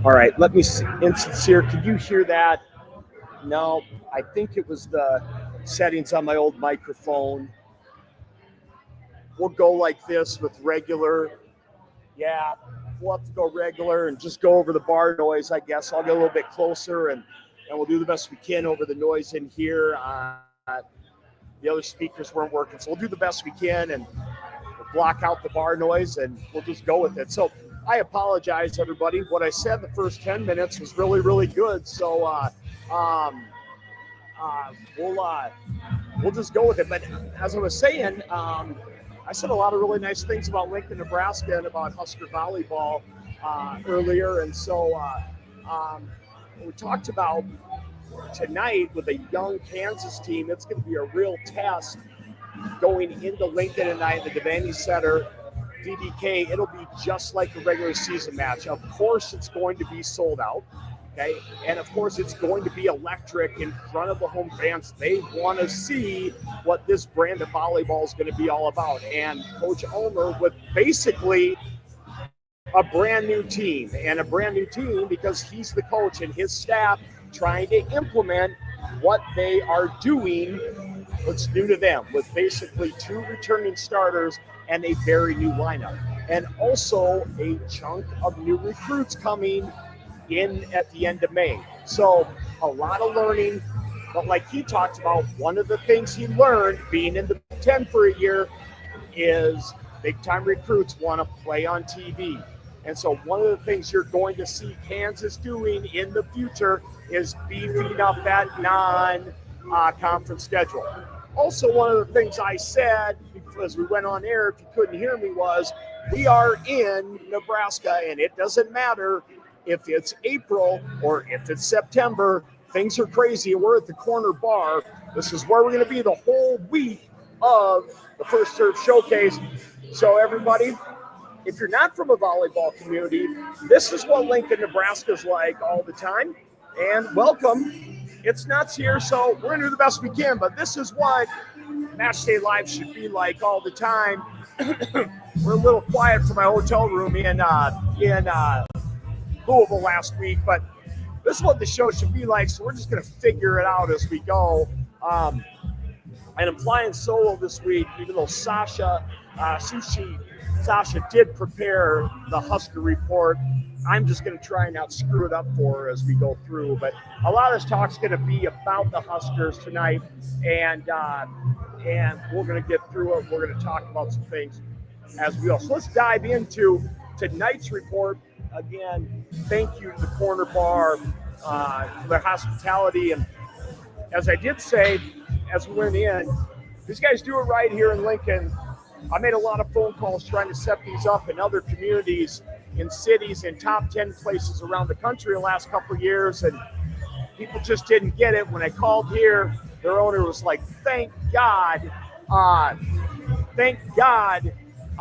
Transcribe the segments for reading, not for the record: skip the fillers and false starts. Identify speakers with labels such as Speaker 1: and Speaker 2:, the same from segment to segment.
Speaker 1: All right, let me see. Insincere, could you hear that? No, I think it was the settings on my old microphone. We'll go like this with regular. Yeah, we'll have to go regular and just go over the bar noise, I guess. I'll get a little bit closer and we'll do the best we can over the noise in here. The other speakers weren't working, so we'll do the best we can and we'll block out the bar noise and we'll just go with it. So I apologize, everybody. What I said the first 10 minutes was really, really good. So we'll just go with it. But as I was saying, I said a lot of really nice things about Lincoln, Nebraska, and about Husker volleyball earlier. And so we talked about tonight with a young Kansas team. It's going to be a real test going into Lincoln tonight at the Devaney Center. DBK, it'll be just like a regular season match. Of course, it's going to be sold out. Okay, and of course, it's going to be electric in front of the home fans. They want to see what this brand of volleyball is going to be all about. And Coach Ulmer with basically a brand new team, and a brand new team because he's the coach and his staff trying to implement what they are doing, what's new to them, with basically 2 returning starters and a very new lineup. And also a chunk of new recruits coming in at the end of May. So a lot of learning, but like he talked about, one of the things he learned being in the Big Ten for a year is big-time recruits want to play on TV. And so one of the things you're going to see Kansas doing in the future is beefing up that non-conference schedule. Also, one of the things I said as we went on air, if you couldn't hear me, was we are in Nebraska, and it doesn't matter if it's April or if it's September. Things are crazy. We're at the corner bar. This is where we're going to be the whole week of the First Serve Showcase. So everybody, if you're not from a volleyball community, this is what Lincoln, Nebraska is like all the time. And welcome. It's nuts here, so we're going to do the best we can. But this is what Matchday Live should be like all the time. We're a little quiet from my hotel room in Louisville last week, but this is what the show should be like. So we're just going to figure it out as we go. And I'm flying solo this week, even though Sasha did prepare the Husker report. I'm just going to try and not screw it up for her as we go through. But a lot of this talk's going to be about the Huskers tonight, and we're going to get through it. We're going to talk about some things as we go. So let's dive into tonight's report. Again, thank you to the Corner Bar for their hospitality. And as I did say, as we went in, these guys do it right here in Lincoln. I made a lot of phone calls trying to set these up in other communities, in cities, in top 10 places around the country the last couple of years, and people just didn't get it. When I called here, their owner was like, thank God, I've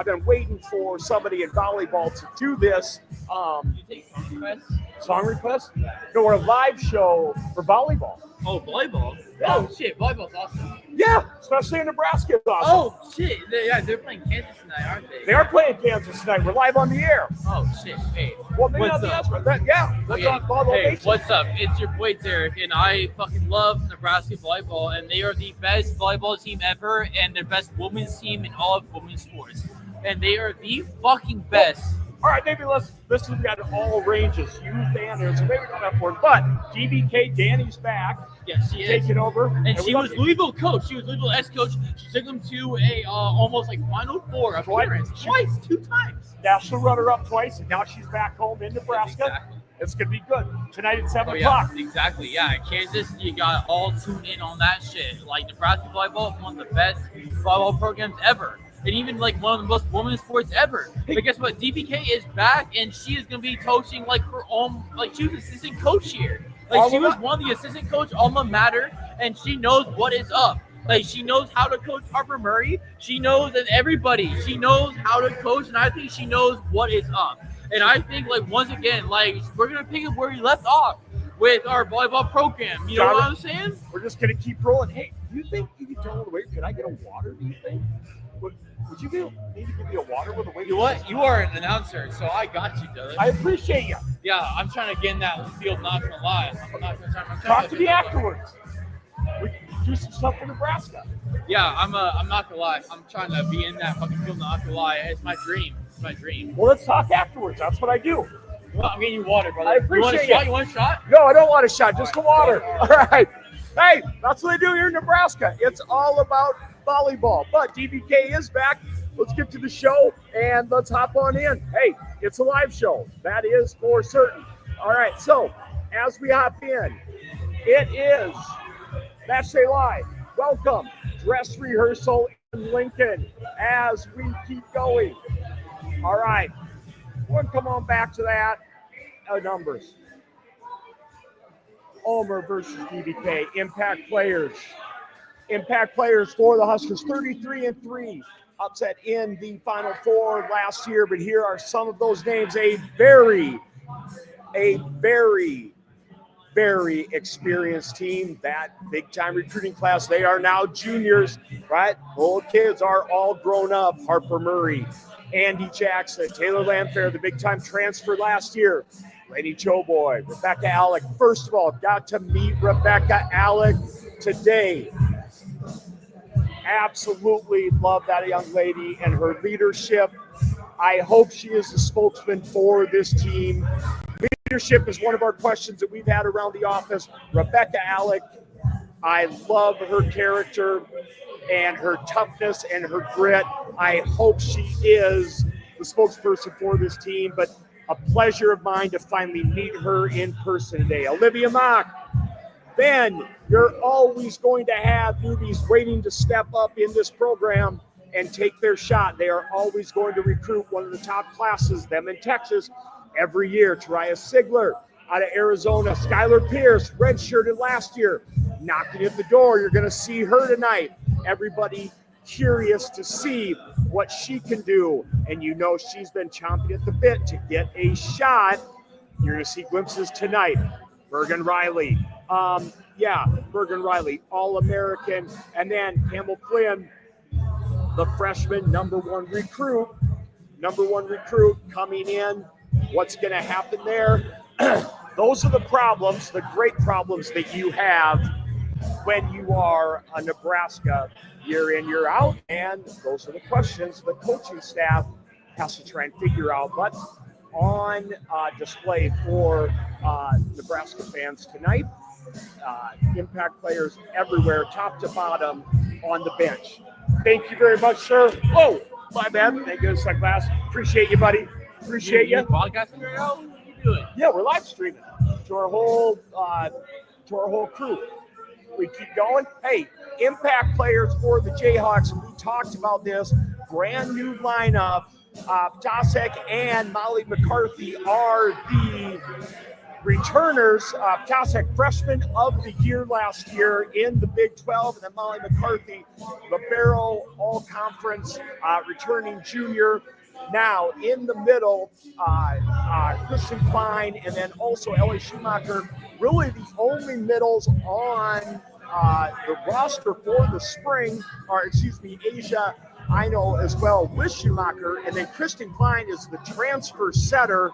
Speaker 1: been waiting for somebody in volleyball to do this.
Speaker 2: You take song requests?
Speaker 1: Song requests? No, we're a live show for volleyball.
Speaker 2: Oh, volleyball?
Speaker 1: Yeah.
Speaker 2: Oh, shit. Volleyball's awesome.
Speaker 1: Yeah, especially in Nebraska. It's awesome.
Speaker 2: Oh, shit. They're playing Kansas tonight, aren't they?
Speaker 1: They are playing Kansas tonight. We're live on the air.
Speaker 2: Oh, shit. Hey.
Speaker 1: Well, maybe
Speaker 2: what's
Speaker 1: not the
Speaker 2: up?
Speaker 1: answer. Let's talk volleyball.
Speaker 2: Hey,
Speaker 1: Nation.
Speaker 2: what's up? It's your boy Derek, and I fucking love Nebraska volleyball, and they are the best volleyball team ever, and the best women's team in all of women's sports. And they are the fucking best.
Speaker 1: All right, maybe this has got all ranges, youth and so maybe we don't have for it. But DBK, Danny's back.
Speaker 2: Yeah, she is
Speaker 1: taking over.
Speaker 2: And she was Louisville coach. She was Louisville S-coach. She took them to a almost like Final Four appearance. Twice, 2 times.
Speaker 1: National runner-up twice, and now she's back home in Nebraska.
Speaker 2: Exactly.
Speaker 1: It's going to be good. Tonight at 7
Speaker 2: yeah,
Speaker 1: o'clock.
Speaker 2: Exactly, yeah. Kansas, you got all tuned in on that shit. Like, Nebraska volleyball is one of the best volleyball programs ever. And even, like, one of the most women's sports ever. But guess what? DBK is back, and she is going to be coaching, like, her own, like, she was assistant coach here. Like, she was one of the assistant coach, alma mater, and she knows what is up. Like, she knows how to coach Harper Murray. She knows that everybody. She knows how to coach, and I think she knows what is up. And I think, like, once again, like, we're going to pick up where we left off. with our volleyball program. You know what I'm saying?
Speaker 1: We're just going to keep rolling. Hey, do you think you can tell the weight? Could I get a water, do you think? Would you need to give me a water with a weight?
Speaker 2: You what? You are an announcer, so I got you, brother.
Speaker 1: I appreciate you.
Speaker 2: Yeah, I'm trying to get in that field, not gonna lie. I'm
Speaker 1: Talk to me afterwards. We can do some stuff for Nebraska.
Speaker 2: Yeah, I'm not gonna lie. I'm trying to be in that fucking field, not gonna lie. It's my dream. It's my dream.
Speaker 1: Well, let's talk afterwards. That's what I do.
Speaker 2: Well, I'm getting you water, brother.
Speaker 1: I appreciate
Speaker 2: you. You want a shot?
Speaker 1: No, I don't want a shot. Just the water. All right. Hey, that's what they do here in Nebraska. It's all about volleyball. But DBK is back. Let's get to the show and let's hop on in. Hey, it's a live show. That is for certain. All right. So as we hop in, it is Matchday Live. Welcome. Dress rehearsal in Lincoln as we keep going. All right. We'll come on back to that. Numbers. Ulmer versus DBK. Impact players. Impact players for the Huskers. 33-3. Upset in the Final Four last year. But here are some of those names. A very experienced team. That big-time recruiting class. They are now juniors, right? Old kids are all grown up. Harper Murray, Andy Jackson, Taylor Lamphere, the big-time transfer last year. Lady Choboy, Rebecca Alec. First of all, got to meet Rebecca Alec today. Absolutely love that young lady and her leadership. I hope she is the spokesman for this team. Leadership is one of our questions that we've had around the office. Rebecca Alec, I love her character and her toughness and her grit. I hope she is the spokesperson for this team, but a pleasure of mine to finally meet her in person today. Olivia Mock. Ben, you're always going to have newbies waiting to step up in this program and take their shot. They are always going to recruit one of the top classes, them in Texas, every year. Tariah Sigler out of Arizona. Skylar Pierce, redshirted last year, knocking at the door. You're going to see her tonight. Everybody curious to see what she can do. And you know she's been chomping at the bit to get a shot. You're going to see glimpses tonight. Bergen Riley. Bergen Riley, All-American. And then Campbell Flynn, the freshman number one recruit coming in. What's going to happen there? Those are the problems, the great problems that you have when you are a Nebraska year in, year out. And those are the questions the coaching staff has to try and figure out. But on display for Nebraska fans tonight, impact players everywhere, top to bottom, on the bench. Thank you very much, sir. Oh, my bad. Thank you, Class. Appreciate you, buddy. Appreciate you.
Speaker 2: Podcasting right now? What are you doing?
Speaker 1: Yeah, we're live streaming to our whole crew. We keep going. Hey, impact players for the Jayhawks. We talked about this. Brand new lineup. Ptasek and Molly McCarthy are the returners. Ptasek, freshman of the year last year in the Big 12, and then Molly McCarthy, libero, all-conference, returning junior. Now, in the middle, Kristen Klein, and then also Ellie Schumacher, really the only middles on the roster for the spring, Asia, I know as well, with Schumacher, and then Kristen Klein is the transfer setter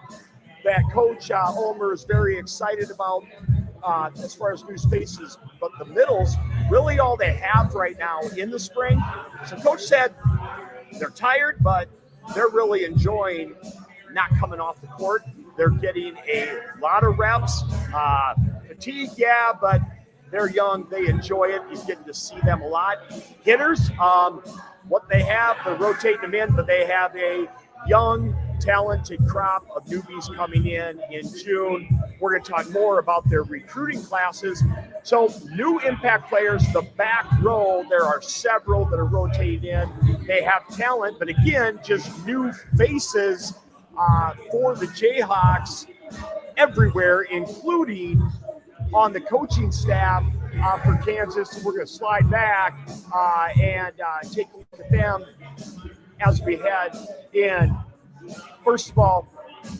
Speaker 1: that Coach Ulmer is very excited about as far as new faces. But the middles, really all they have right now in the spring. So Coach said they're tired, but they're really enjoying not coming off the court. They're getting a lot of reps. Fatigue, yeah, but they're young. They enjoy it. He's getting to see them a lot. Hitters, what they have, they're rotating them in, but they have a young, talented crop of newbies coming in June. We're going to talk more about their recruiting classes. So new impact players, the back row, there are several that are rotated in. They have talent, but again, just new faces for the Jayhawks everywhere, including on the coaching staff for Kansas. So we're going to slide back and take a look at them as we head in. First of all,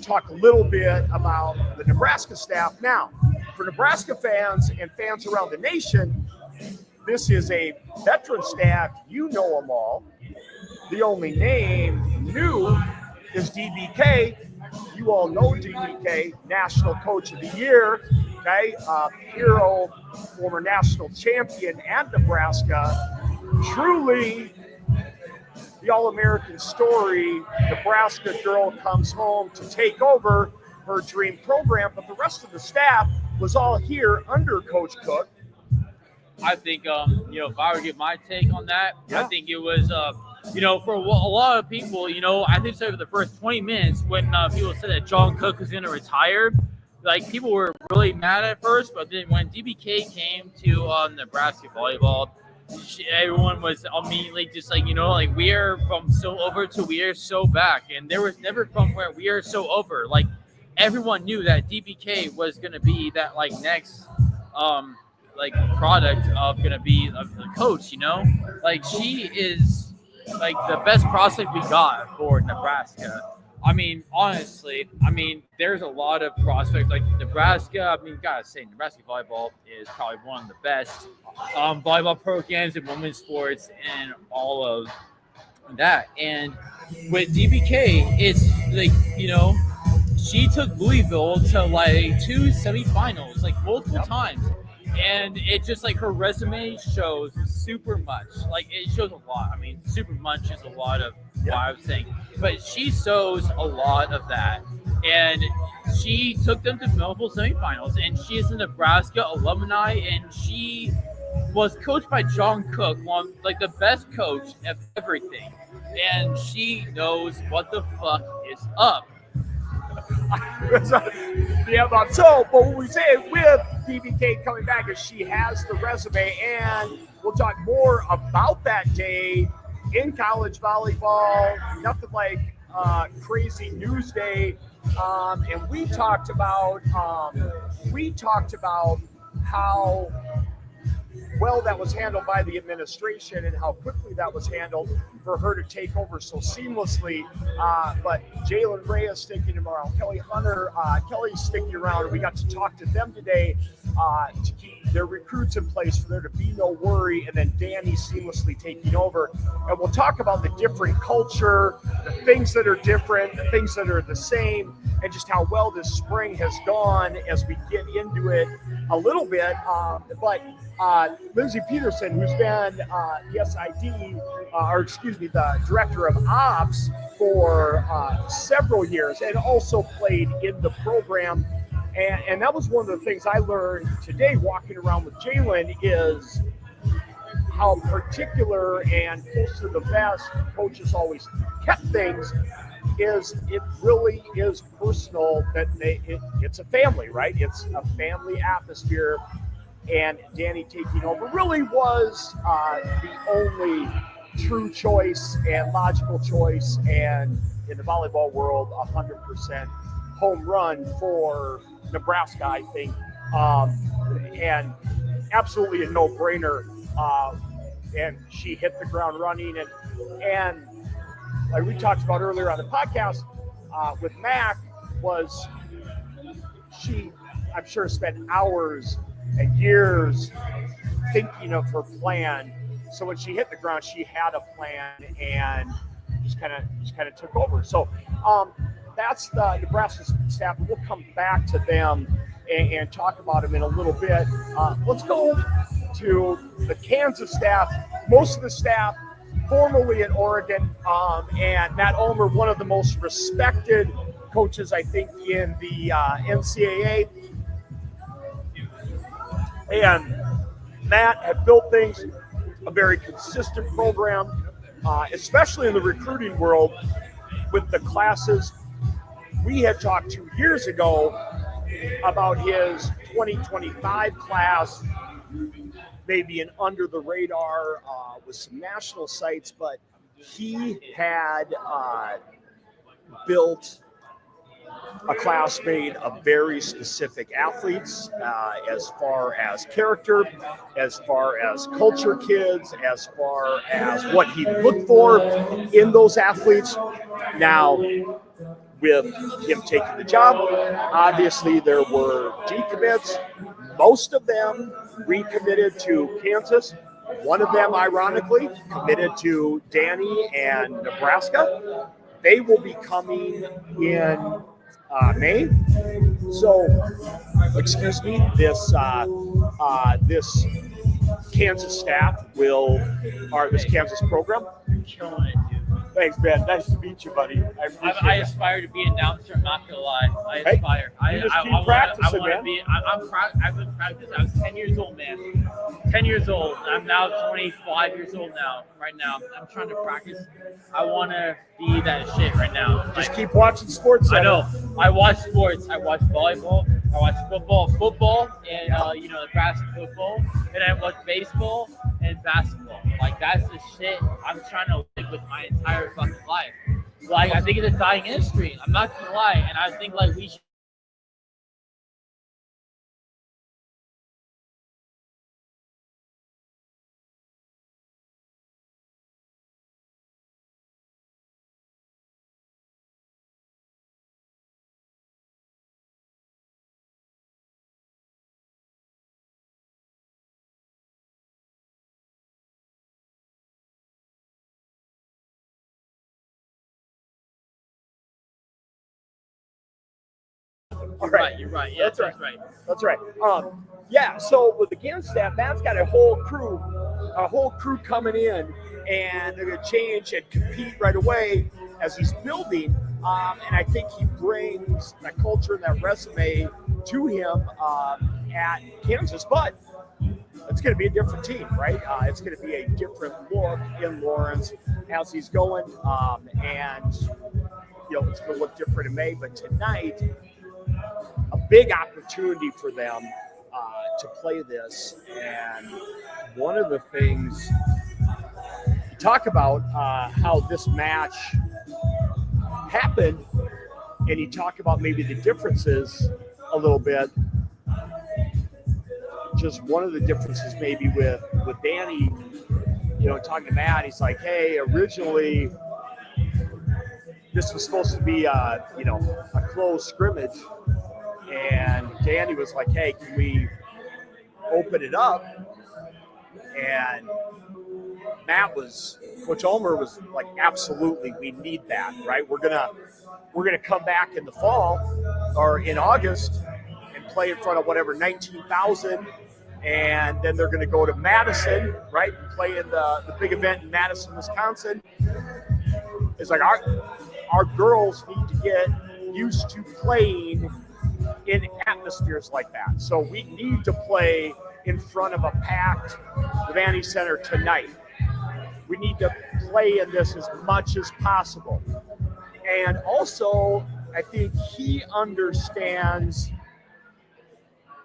Speaker 1: talk a little bit about the Nebraska staff. Now, for Nebraska fans and fans around the nation, this is a veteran staff. You know them all. The only name new is DBK. You all know DBK, National Coach of the Year, okay? Hero, former national champion at Nebraska. Truly the All-American story. Nebraska girl comes home to take over her dream program, but the rest of the staff was all here under Coach Cook.
Speaker 2: I think, if I were to give my take on that,
Speaker 1: Yeah.
Speaker 2: I think it was, for a lot of people, I think so for the first 20 minutes when people said that John Cook was going to retire, like people were really mad at first, but then when DBK came to Nebraska volleyball, everyone was immediately just like, we are from so over to we are so back. And there was never from where we are so over. Like everyone knew that DBK was going to be that next, product of going to be the coach, like she is like the best prospect we got for Nebraska. I mean, honestly, there's a lot of prospects like Nebraska. Gotta say, Nebraska volleyball is probably one of the best volleyball programs in women's sports and all of that. And with DBK, it's she took Louisville to 2 semifinals, multiple times. And it just her resume shows super much. It shows a lot. Super much is a lot of what I was saying. But she shows a lot of that. And she took them to multiple semifinals. And she is a Nebraska alumni. And she was coached by John Cook, one the best coach of everything. And she knows what the fuck is up.
Speaker 1: But when we say it with DBK coming back, is she has the resume, and we'll talk more about that day in college volleyball. Nothing like crazy news day, and we talked about how well that was handled by the administration and how quickly that was handled for her to take over so seamlessly. But Jalen Reyes sticking around, Kelly Hunter, Kelly's sticking around, and we got to talk to them today to keep their recruits in place for there to be no worry, and then Danny seamlessly taking over. And we'll talk about the different culture, the things that are different, the things that are the same, and just how well this spring has gone as we get into it a little bit. But Lindsay Peterson, who's been the the director of ops for several years and also played in the program. And that was one of the things I learned today walking around with Jalen is how particular and close to the best coaches always kept things. Is it really is personal that it's a family, right? It's a family atmosphere. And Danny taking over really was the only true choice and logical choice, and in the volleyball world, 100% home run for Nebraska, I think, and absolutely a no-brainer. And she hit the ground running, and like we talked about earlier on the podcast with Mac, was she, I'm sure, spent hours and years thinking of her plan. So when she hit the ground, she had a plan and just kind of took over. So that's the Nebraska staff. We'll come back to them and talk about them in a little bit. Let's go to the Kansas staff. Most of the staff formerly at Oregon, and Matt Ulmer, one of the most respected coaches, I think, in the NCAA. And Matt had built things, a very consistent program, especially in the recruiting world with the classes. We had talked 2 years ago about his 2025 class, maybe an under the radar with some national sites, but he had built a class made of very specific athletes, as far as character, as far as culture kids, as far as what he looked for in those athletes. Now, with him taking the job, obviously there were decommits, Most of them recommitted to Kansas. One of them, ironically, committed to Danny and Nebraska. They will be coming in May. So, excuse me, this Kansas staff this Kansas program.
Speaker 2: You're killing it, dude.
Speaker 1: Thanks, man. Nice to meet you, buddy. I appreciate
Speaker 2: I
Speaker 1: it.
Speaker 2: aspire to be an announcer. I'm not gonna lie. I
Speaker 1: Hey,
Speaker 2: aspire.
Speaker 1: you just keep practicing, man.
Speaker 2: I've been practicing. I was 10 years old, man. 10 years old. I'm now 25 years old now. Right now, I'm trying to practice. I want to be that shit right now.
Speaker 1: Just keep watching sports.
Speaker 2: I know. I watch sports. I watch volleyball. I watch football, and Nebraska football, and I watch baseball and basketball. Like that's the shit I'm trying to live with my entire fucking life. Like I think it's a dying industry. I'm not gonna lie, and I think like we should.
Speaker 1: All right.
Speaker 2: You're right. Yeah,
Speaker 1: That's right.
Speaker 2: That's right.
Speaker 1: That's right. Yeah. So with the Kansas staff, Matt's got a whole crew coming in, and they're going to change and compete right away as he's building. And I think he brings that culture and that resume to him at Kansas. But it's going to be a different team, right? It's going to be a different look in Lawrence as he's going, and it's going to look different in May. But tonight, a big opportunity for them to play this. And one of the things you talk about how this match happened, and you talk about maybe the differences a little bit. Just one of the differences maybe with Danny, talking to Matt, he's like, hey, originally this was supposed to be a closed scrimmage. And Danny was like, hey, can we open it up? And Coach Ulmer was like, absolutely, we need that, right? We're gonna come back in the fall or in August and play in front of whatever 19,000, and then they're gonna go to Madison, right, and play in the big event in Madison, Wisconsin. It's like our girls need to get used to playing in atmospheres like that. So we need to play in front of a packed Vandy Center tonight. We need to play in this as much as possible. And also, I think he understands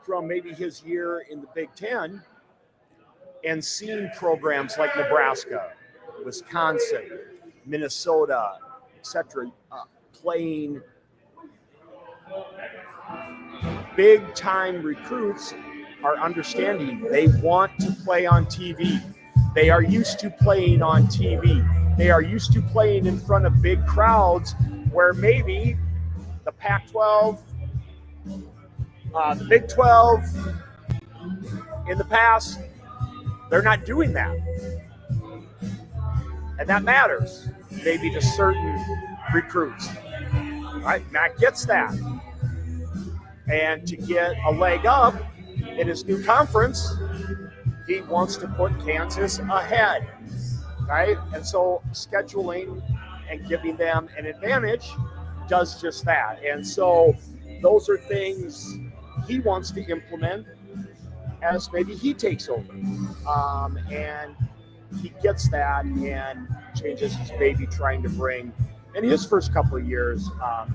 Speaker 1: from maybe his year in the Big Ten and seeing programs like Nebraska, Wisconsin, Minnesota, etc., playing big-time recruits are understanding they want to play on TV. They are used to playing on TV. They are used to playing in front of big crowds where maybe the Pac-12, the Big 12, in the past, they're not doing that. And that matters, maybe to certain recruits. All right, Matt gets that. And to get a leg up in his new conference, he wants to put Kansas ahead, right? And so scheduling and giving them an advantage does just that. And so those are things he wants to implement as maybe he takes over. And he gets that and changes his baby trying to bring in his first couple of years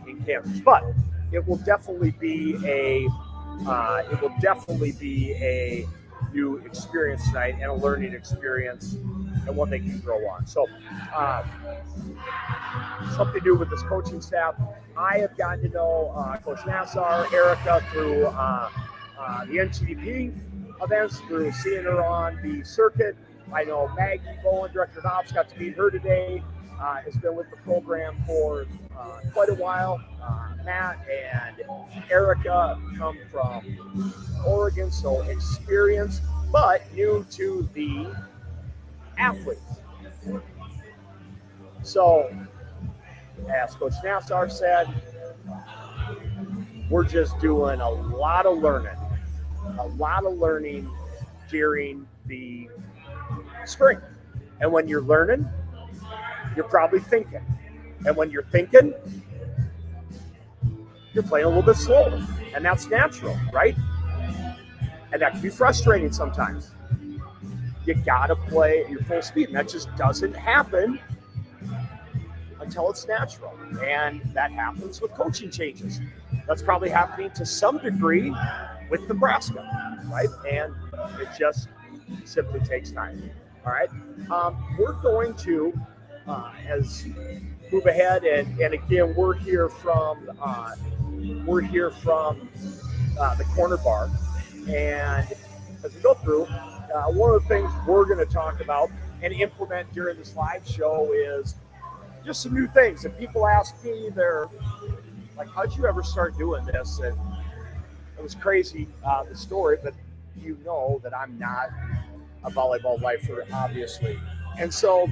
Speaker 1: in Kansas. But it will definitely be a new experience tonight and a learning experience and one they can grow on. So something new with this coaching staff. I have gotten to know Coach Nassar, Erica through the NTDP events, through seeing her on the circuit. I know Maggie Bowen, Director of Ops, got to meet her today. has been with the program for quite a while. Matt and Erica come from Oregon, so experienced, but new to the athletes. So, as Coach Nassar said, we're just doing a lot of learning during the spring. And when you're learning, you're probably thinking. And when you're thinking, you're playing a little bit slower. And that's natural, right? And that can be frustrating sometimes. You gotta play at your full speed. And that just doesn't happen until it's natural. And that happens with coaching changes. That's probably happening to some degree with Nebraska, right? And it just simply takes time. All right. We're going to, as move ahead, and again, we're here from the corner bar, and as we go through, one of the things we're going to talk about and implement during this live show is just some new things. And people ask me, they're like, how'd you ever start doing this? And it was crazy, the story, but you know that I'm not a volleyball lifer, obviously. And so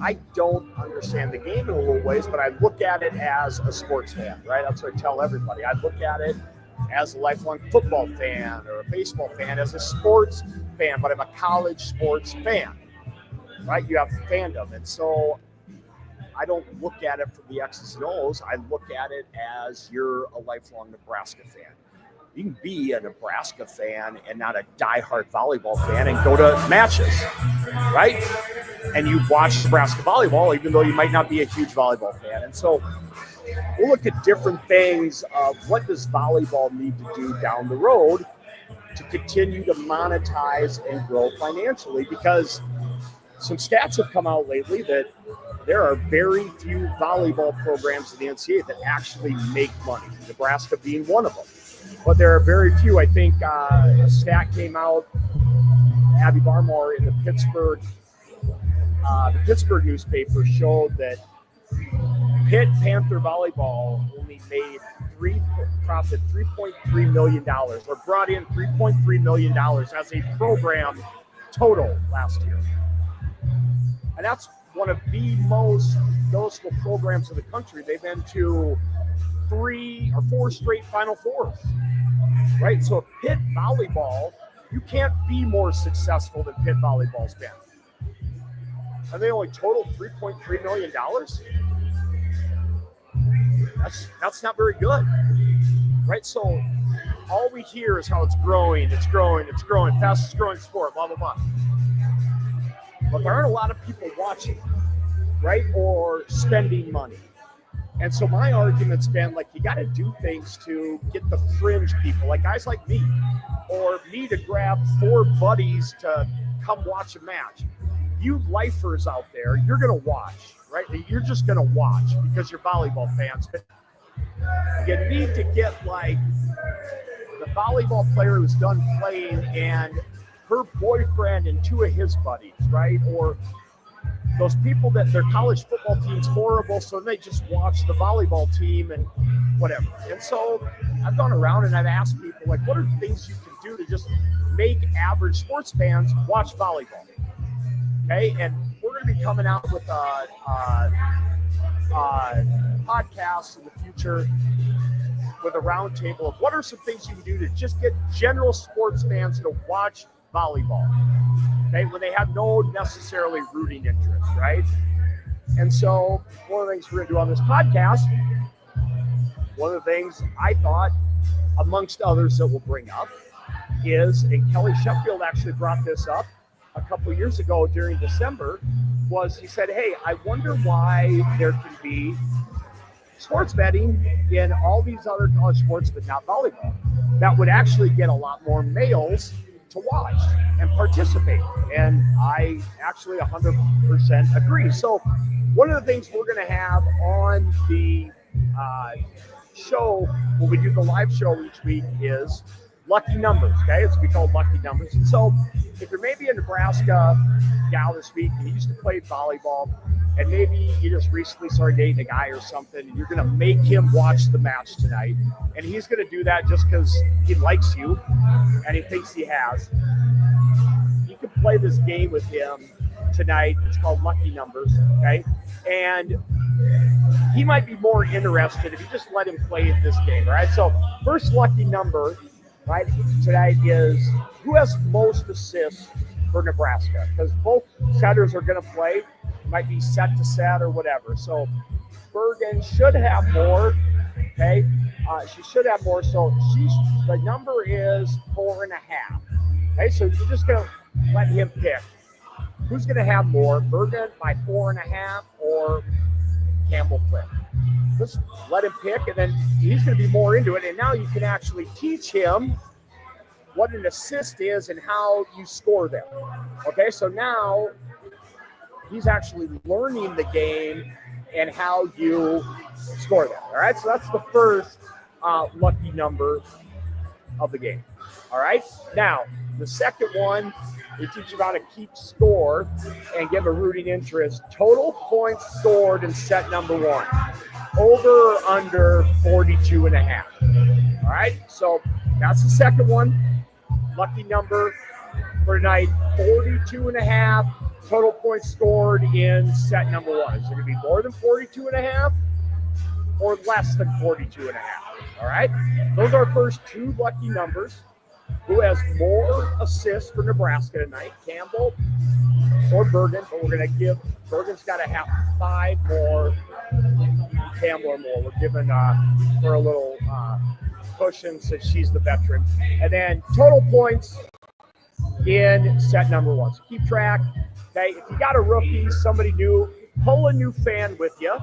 Speaker 1: I don't understand the game in a little ways, but I look at it as a sports fan, right? That's what I tell everybody. I look at it as a lifelong football fan or a baseball fan, as a sports fan, but I'm a college sports fan, right? You have fandom. And so I don't look at it from the X's and O's. I look at it as you're a lifelong Nebraska fan. You can be a Nebraska fan and not a diehard volleyball fan and go to matches, right? And you watch Nebraska volleyball, even though you might not be a huge volleyball fan. And so we'll look at different things of what does volleyball need to do down the road to continue to monetize and grow financially, because some stats have come out lately that there are very few volleyball programs in the NCAA that actually make money, Nebraska being one of them. But there are very few. I think a stat came out, Abby Barmore in the Pittsburgh newspaper showed that Pitt Panther Volleyball only made $3.3 million, or brought in $3.3 million as a program total last year. And that's one of the most noticeable programs in the country. They've been to 3 or 4 straight Final Fours, right? So Pitt Volleyball, you can't be more successful than Pitt Volleyball's been. And they only totaled $3.3 million. That's not very good, right? So all we hear is how it's growing, fastest growing sport, blah, blah, blah. But there aren't a lot of people watching, right? Or spending money. And so my argument's been like, you got to do things to get the fringe people, like guys like me, or me to grab 4 buddies to come watch a match. You lifers out there, you're going to watch, right? You're just going to watch because you're volleyball fans. But you need to get like the volleyball player who's done playing and her boyfriend and 2 of his buddies, right? Or those people that their college football team's horrible, so they just watch the volleyball team and whatever. And so I've gone around and I've asked people, like, what are things you can do to just make average sports fans watch volleyball? Okay, and we're going to be coming out with a podcast in the future with a roundtable of what are some things you can do to just get general sports fans to watch volleyball, okay, when they have no necessarily rooting interest, right? And so one of the things we're going to do on this podcast, one of the things I thought, amongst others that we'll bring up, is, and Kelly Sheffield actually brought this up a couple of years ago during December, was he said, hey, I wonder why there can be sports betting in all these other college sports, but not volleyball. That would actually get a lot more males to watch and participate. And I actually 100% agree. So one of the things we're going to have on the show when we do the live show each week is lucky numbers. Okay, it's going to be called lucky numbers. And so if you're maybe a Nebraska gal this week and you used to play volleyball, and maybe you just recently started dating a guy or something, and you're going to make him watch the match tonight, and he's going to do that just because he likes you and he thinks he has. You can play this game with him tonight. It's called Lucky Numbers, okay? And he might be more interested if you just let him play this game, all right? So first lucky number, right, tonight is who has most assists for Nebraska, because both setters are going to play. It might be set to set or whatever. So Bergen should have more, okay? She should have more. So the number is 4.5. Okay, so you're just going to let him pick. Who's going to have more, Bergen by 4.5 or Campbell Flynn? Just let him pick, and then he's going to be more into it. And now you can actually teach him what an assist is and how you score them. Okay, so now he's actually learning the game and how you score them. All right, so that's the first lucky number of the game. All right, now the second one, we teach you how to keep score and give a rooting interest. Total points scored in set number one. Over or under 42.5. All right, so that's the second one. Lucky number for tonight, 42.5. Total points scored in set number one. Is it going to be more than 42.5 or less than 42.5? All right, those are our first two lucky numbers. Who has more assists for Nebraska tonight, Campbell or Bergen? But we're going to give Bergen's got to have 5 more, Campbell or more. We're giving her a little cushion since she's the veteran. And then total points in set number one. So keep track. Okay, if you got a rookie, somebody new, pull a new fan with you.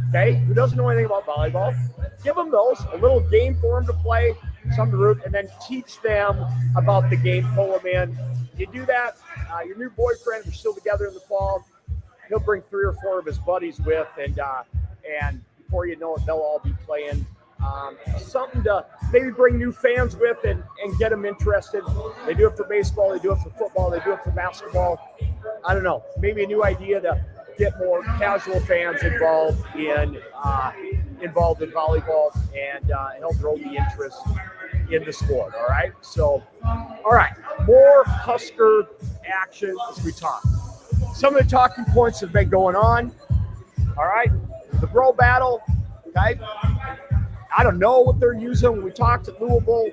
Speaker 1: Okay, who doesn't know anything about volleyball? Give them those, a little game for them to play. Some to root, and then teach them about the game, pull them in. You do that, your new boyfriend, you're still together in the fall, he'll bring 3 or 4 of his buddies with, and before you know it, they'll all be playing. Something to maybe bring new fans with and get them interested. They do it for baseball, they do it for football, they do it for basketball. I don't know, maybe a new idea to get more casual fans involved in volleyball and help grow the interest in the sport. All right. So, all right, more Husker action as we talk. Some of the talking points have been going on. All right, the bro battle. Okay, I don't know what they're using. When we talked at Louisville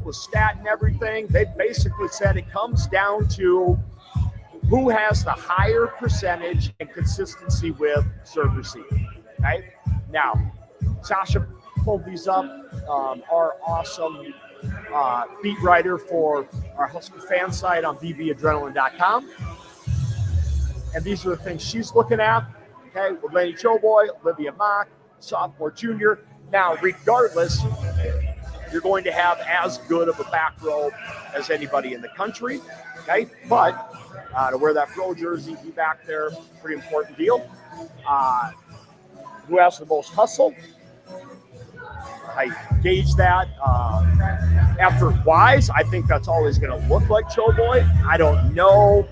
Speaker 1: was statting everything. They basically said it comes down to who has the higher percentage and consistency with serve receive. Okay. Now, Sasha pulled these up, our awesome beat writer for our Husker fan site on bbadrenaline.com. And these are the things she's looking at. Okay, with Lenny Choboy, Olivia Mock, sophomore, junior. Now, regardless, you're going to have as good of a back row as anybody in the country. Okay, but to wear that pro jersey, be back there, pretty important deal. Who has the most hustle? I gauge that. Effort-wise, I think that's always going to look like Choboy. I don't know.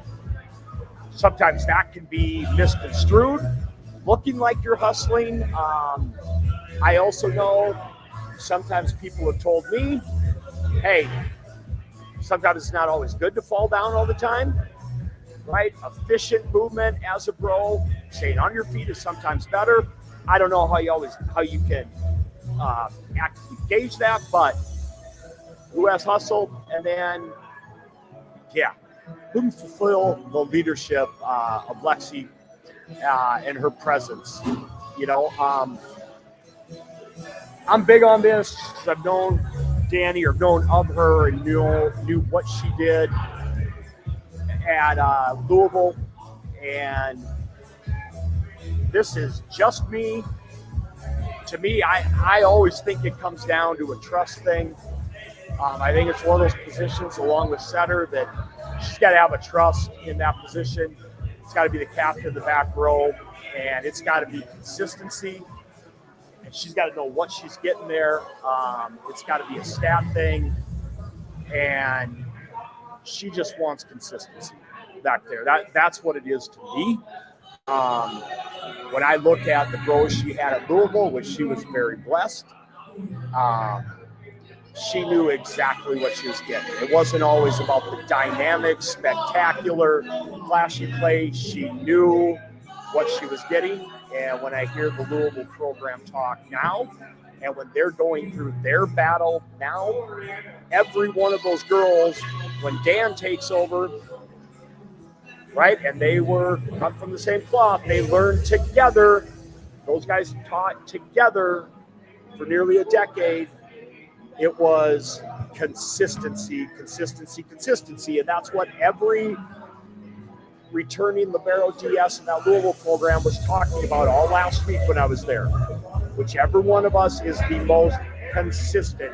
Speaker 1: Sometimes that can be misconstrued, looking like you're hustling. I also know sometimes people have told me, hey, sometimes it's not always good to fall down all the time, right? Efficient movement as a bro, staying on your feet is sometimes better. I don't know how you can actively gauge that, but who has hustle, and then who can fulfill the leadership of Lexi and her presence. You know, I'm big on this. I've known Danny or known of her and knew what she did at Louisville, and this is just me. To me, I always think it comes down to a trust thing. I think it's one of those positions along with setter that she's got to have a trust in that position. It's got to be the captain of the back row, and it's got to be consistency. And she's got to know what she's getting there. It's got to be a stat thing, and she just wants consistency back there. That's what it is to me. When I look at the growth she had at Louisville, which she was very blessed, she knew exactly what she was getting. It wasn't always about the dynamic, spectacular, flashy play. She knew what she was getting. And when I hear the Louisville program talk now, and when they're going through their battle now, every one of those girls, when Dan takes over, right, and they were cut from the same cloth, they learned together. Those guys taught together for nearly a decade. It was consistency, consistency, consistency. And that's what every returning libero DS in that Louisville program was talking about all last week when I was there. Whichever one of us is the most consistent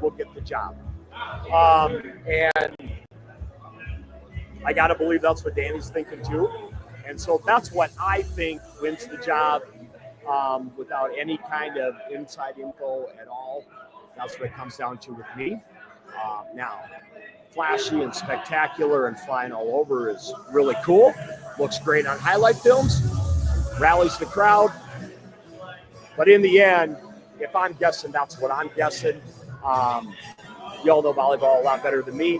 Speaker 1: will get the job. And I got to believe that's what Danny's thinking too. And so that's what I think wins the job. Without any kind of inside info at all. That's what it comes down to with me. Now, flashy and spectacular and flying all over is really cool. Looks great on highlight films. Rallies the crowd. But in the end, if I'm guessing, that's what I'm guessing. Y'all know volleyball a lot better than me.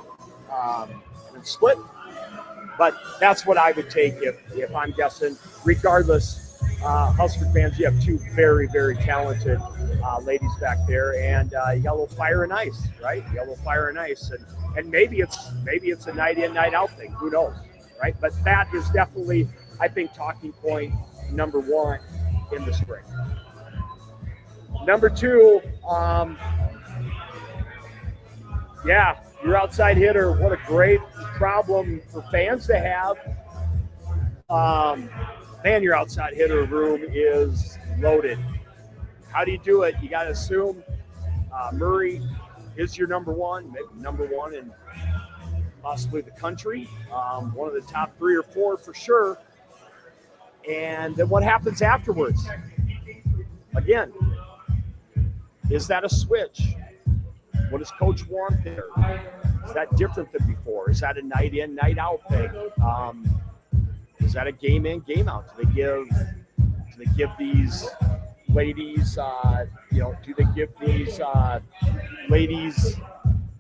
Speaker 1: And split. But that's what I would take if I'm guessing, regardless. Husker fans, you have two very, very talented ladies back there, and Yellow Fire and Ice, right? Yellow Fire and Ice, and maybe it's a night in, night out thing. Who knows, right? But that is definitely, I think, talking point number one in the spring. Number two, your outside hitter. What a great problem for fans to have. Man, your outside hitter room is loaded. How do you do it? You got to assume Murray is your number one, maybe number one in possibly the country, one of the top 3 or 4 for sure. And then what happens afterwards? Again, is that a switch? What does coach want there? Is that different than before? Is that a night in, night out thing? Is that a game in, game out? Do they give these ladies, do they give these ladies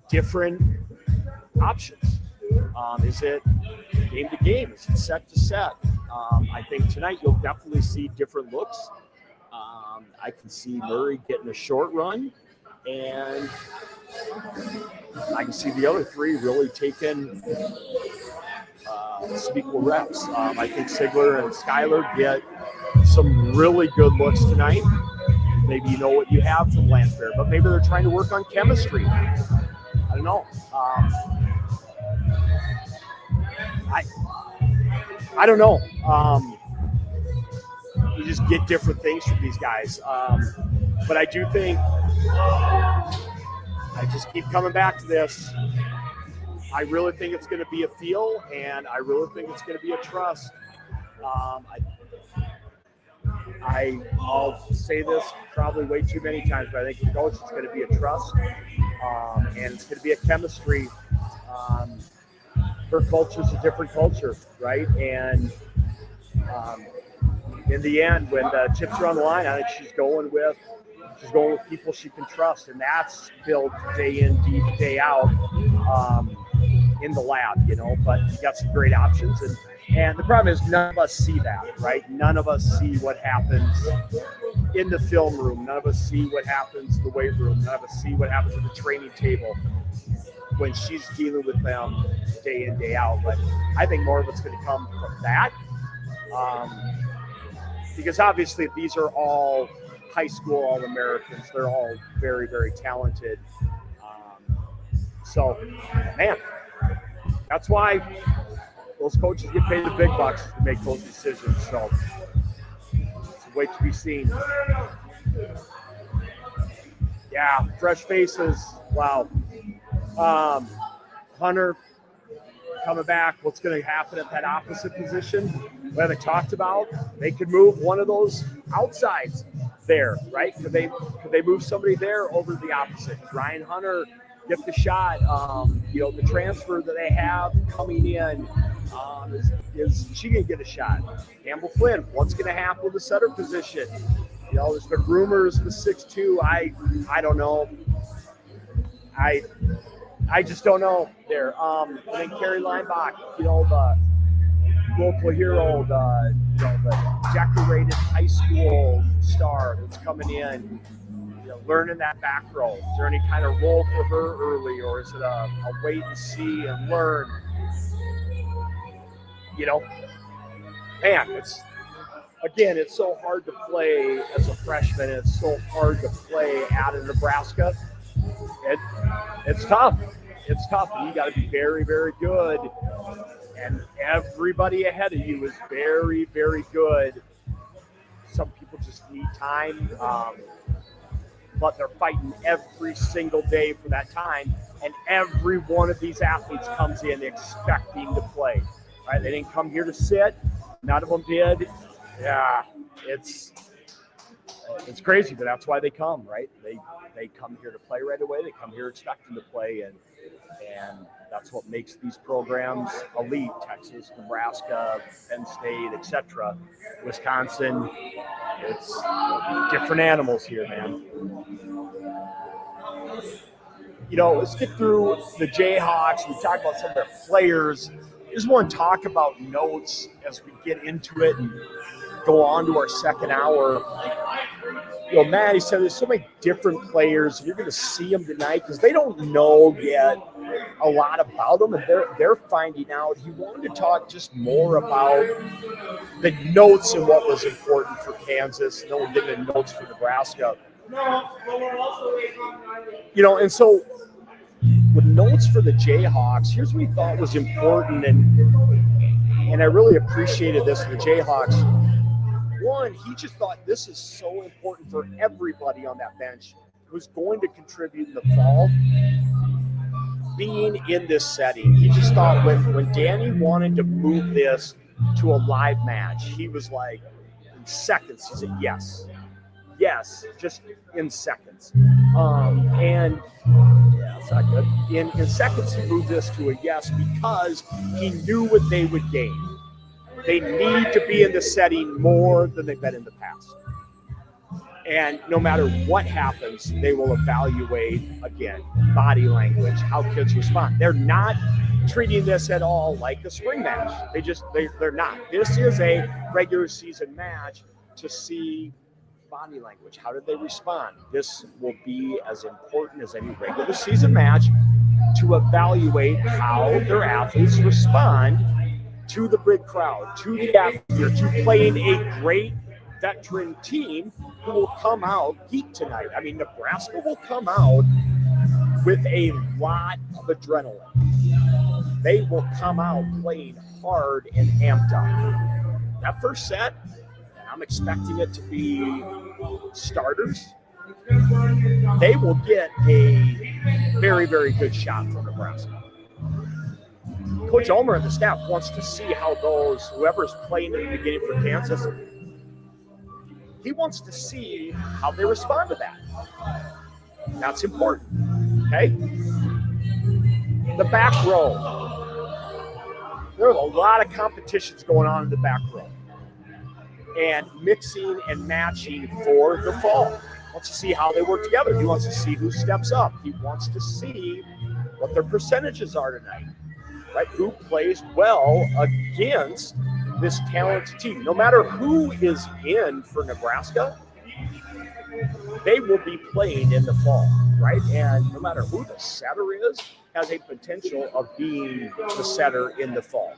Speaker 1: different options? Is it game to game? Is it set to set? I think tonight you'll definitely see different looks. I can see Murray getting a short run, and I can see the other 3 really taking some equal reps. I think Sigler and Skyler get some really good looks tonight. Maybe you know what you have from Landfair, but maybe they're trying to work on chemistry. I don't know. I don't know. You just get different things from these guys. But I do think, I just keep coming back to this. I really think it's going to be a feel, and I really think it's going to be a trust. I'll say this probably way too many times, but I think, coach, it's going to be a trust, and it's going to be a chemistry. Her culture's a different culture, right? And in the end, when the chips are on the line, I think she's going with people she can trust, and that's built day in, day out. In the lab, but you got some great options. And the problem is none of us see that, right? None of us see what happens in the film room. None of us see what happens in the weight room. None of us see what happens at the training table when she's dealing with them day in, day out. But I think more of it's going to come from that. Because obviously these are all high school All-Americans. They're all very, very talented. So, man, that's why those coaches get paid the big bucks to make those decisions. So, it's a wait to be seen. Yeah, fresh faces. Wow. Hunter coming back. What's going to happen at that opposite position? We haven't talked about. They could move one of those outsides there, right? Could they move somebody there over the opposite? Ryan Hunter get the shot. The transfer that they have coming in, is she going to get a shot? Campbell Flynn, what's going to happen with the setter position? There's been rumors of the 6'2". I don't know. I just don't know there. And then Carrie Leinbach, the local hero, the decorated high school star that's coming in, learning that back row. Is there any kind of role for her early, or is it a wait and see and learn? Man, it's so hard to play as a freshman. It's so hard to play out of Nebraska. It's tough. It's tough. You got to be very, very good. And everybody ahead of you is very, very good. Some people just need time. But they're fighting every single day for that time. And every one of these athletes comes in expecting to play. Right? They didn't come here to sit. None of them did. Yeah, it's crazy, but that's why they come, right? They come here to play right away. They come here expecting to play, and that's what makes these programs elite. Texas, Nebraska, Penn State, etc. Wisconsin, it's different animals here, man. Let's get through the Jayhawks. We talked about some of their players. I just want to talk about notes as we get into it and go on to our second hour. Matt, he said there's so many different players. You're going to see them tonight because they don't know yet a lot about them, and they're finding out. He wanted to talk just more about the notes and what was important for Kansas. No one did the notes for Nebraska. And so with notes for the Jayhawks, here's what he thought was important, and I really appreciated this for the Jayhawks. One, he just thought this is so important for everybody on that bench who's going to contribute in the fall, being in this setting. He just thought when Danny wanted to move this to a live match, he was like, in seconds, he said, yes, just in seconds. And yeah, that's not good. In seconds, he moved this to a yes because he knew what they would gain. They need to be in the setting more than they've been in the past. And no matter what happens, they will evaluate, again, body language, how kids respond. They're not treating this at all like a spring match. They're not. This is a regular season match to see body language. How did they respond? This will be as important as any regular season match to evaluate how their athletes respond to the big crowd, to the atmosphere, to playing a great veteran team who will come out geek tonight. I mean, Nebraska will come out with a lot of adrenaline. They will come out playing hard and amped up. That first set, I'm expecting it to be starters. They will get a very, very good shot from Nebraska. Coach Ulmer and the staff wants to see how whoever's playing in the beginning for Kansas, he wants to see how they respond to that. That's important, okay? The back row. There are a lot of competitions going on in the back row. And mixing and matching for the fall. He wants to see how they work together. He wants to see who steps up. He wants to see what their percentages are tonight. Right? Who plays well against this talented team. No matter who is in for Nebraska, they will be playing in the fall, right? And no matter who the setter is, has a potential of being the setter in the fall,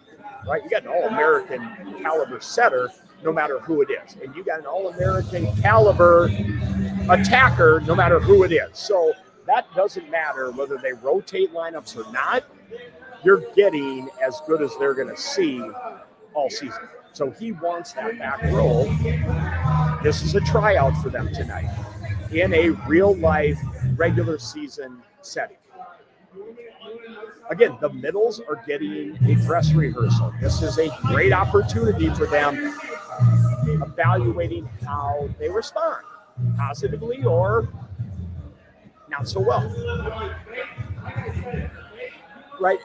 Speaker 1: right? You got an All-American caliber setter, no matter who it is. And you got an All-American caliber attacker, no matter who it is. So that doesn't matter whether they rotate lineups or not. You're getting as good as they're going to see all season. So he wants that back row. This is a tryout for them tonight in a real-life regular season setting. Again, the middles are getting a dress rehearsal. This is a great opportunity for them evaluating how they respond, positively or not so well. right?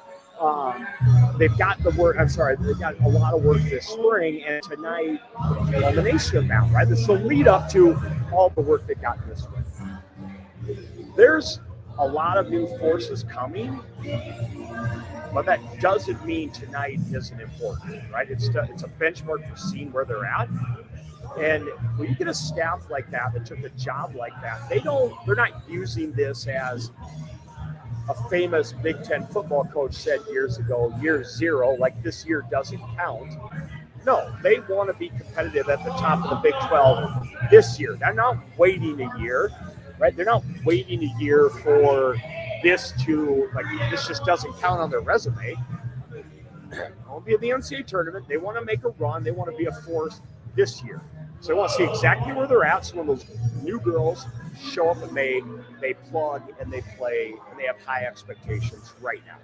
Speaker 1: They've got the work. I'm sorry, they've got a lot of work this spring, and tonight, the culmination of that, right? This is the lead up to all the work they've gotten this spring. There's a lot of new forces coming, but that doesn't mean tonight isn't important, right? It's a benchmark for seeing where they're at. And when you get a staff like that took a job like that, they're not using this as a famous Big Ten football coach said years ago, year zero, like this year doesn't count. No, they want to be competitive at the top of the Big 12 this year. They're not waiting a year, right? They're not waiting a year for this just doesn't count on their resume. They want to be in the NCAA tournament. They want to make a run. They want to be a force this year. So they want to see exactly where they're at. So when those new girls show up and they plug and they play and they have high expectations right now.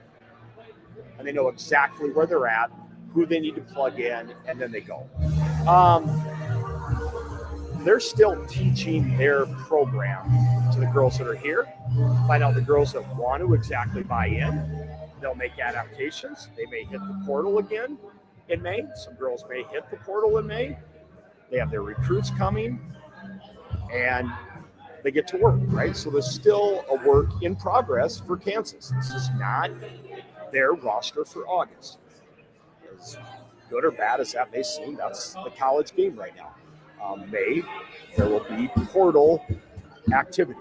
Speaker 1: And they know exactly where they're at, who they need to plug in, and then they go. They're still teaching their program to the girls that are here. Find out the girls that want to exactly buy in. They'll make adaptations. They may hit the portal again in May. Some girls may hit the portal in May. They have their recruits coming, and they get to work, right? So there's still a work in progress for Kansas. This is not their roster for August. As good or bad as that may seem, that's the college game right now. May, there will be portal activity.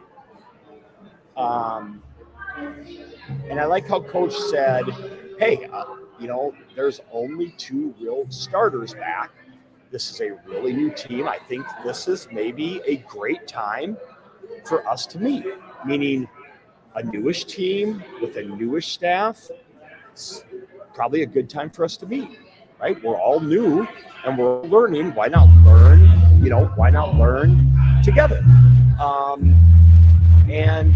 Speaker 1: And I like how Coach said, hey, there's only 2 real starters back. This is a really new team. I think this is maybe a great time for us to meet, meaning a newish team with a newish staff. It's probably a good time for us to meet, right? We're all new and we're learning. Why not learn? Why not learn together? And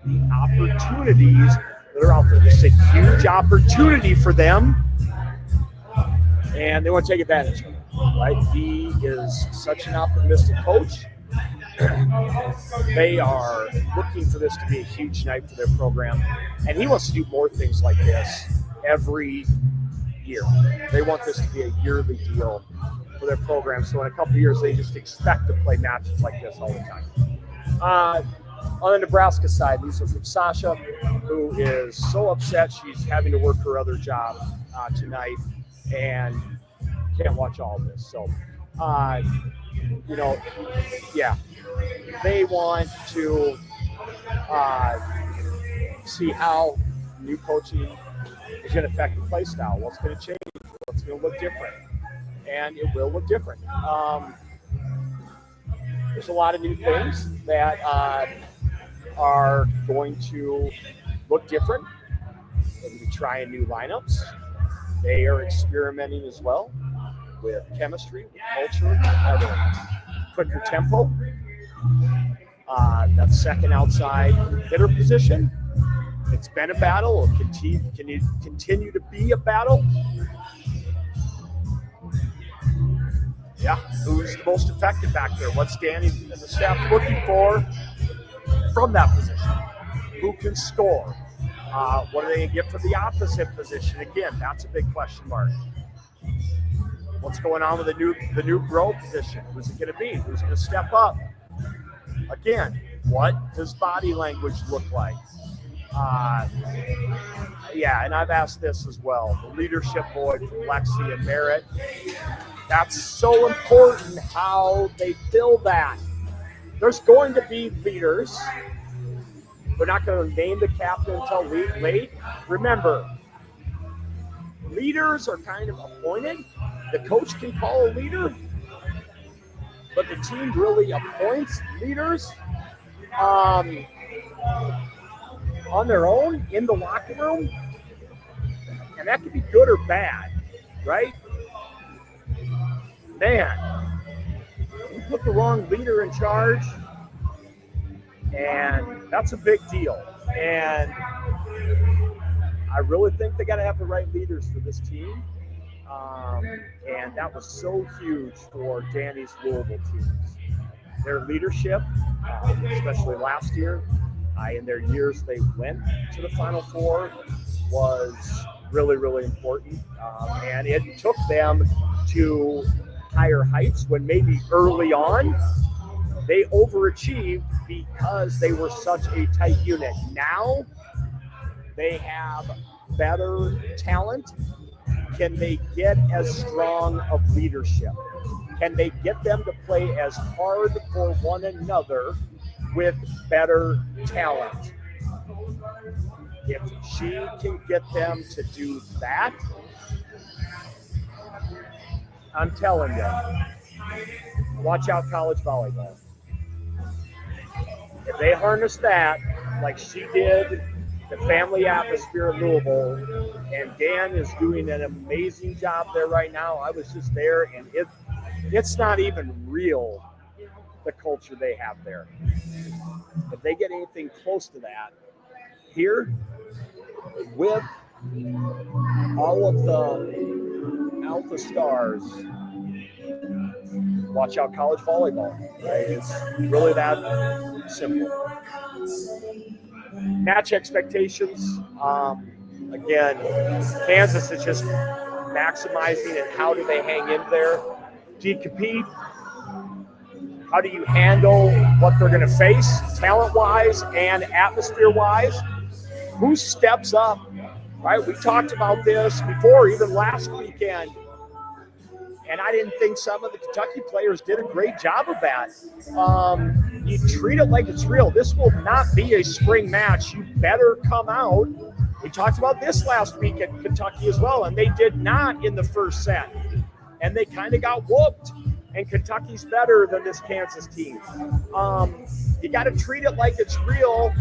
Speaker 1: the opportunities that are out there. It's a huge opportunity for them, and they want to take advantage of it, right? He is such an optimistic coach. They are looking for this to be a huge night for their program, and he wants to do more things like this every year. They want this to be a yearly deal for their program, so in a couple of years, they just expect to play matches like this all the time. On the Nebraska side, these are from Sasha, who is so upset she's having to work her other job tonight and can't watch all of this. So, they want to see how new coaching is going to affect the play style. What's going to change? What's going to look different? And it will look different. There's a lot of new things that are going to look different. They're going to be trying new lineups. They are experimenting as well with chemistry, with culture, at a quicker tempo. That second outside hitter position, it's been a battle. It'll continue to be a battle. Yeah, who's the most effective back there? What's Danny and the staff looking for from that position? Who can score? What are they going to get from the opposite position? Again, that's a big question mark. What's going on with the new grow position? Who's it going to be? Who's going to step up? Again, what does body language look like? And I've asked this as well. The leadership void from Lexi and Merritt. That's so important how they fill that. There's going to be leaders. They're not going to name the captain until late. Remember, leaders are kind of appointed. The coach can call a leader, but the team really appoints leaders on their own in the locker room. And that could be good or bad, right? Man, you put the wrong leader in charge, and that's a big deal. And I really think they got to have the right leaders for this team. And that was so huge for Danny's Louisville teams. Their leadership, especially last year, In their years they went to the Final Four was really, really important. And it took them to higher heights when maybe early on they overachieved because they were such a tight unit. Now they have better talent. Can they get as strong of leadership? Can they get them to play as hard for one another with better talent? If she can get them to do that, I'm telling you, watch out college volleyball. If they harness that, like she did, the family atmosphere of Louisville, and Dan is doing an amazing job there right now. I was just there, and it's not even real, the culture they have there. If they get anything close to that here, with all of the Alpha stars, watch out college volleyball. Right? It's really that simple. Match expectations. Again, Kansas is just maximizing and how do they hang in there? Do you compete? How do you handle what they're going to face talent-wise and atmosphere-wise? Who steps up, right? We talked about this before, even last weekend, and I didn't think some of the Kentucky players did a great job of that. You treat it like it's real. This will not be a spring match. You better come out. We talked about this last week at Kentucky as well, and they did not in the first set. And they kind of got whooped. And Kentucky's better than this Kansas team. You got to treat it like it's real,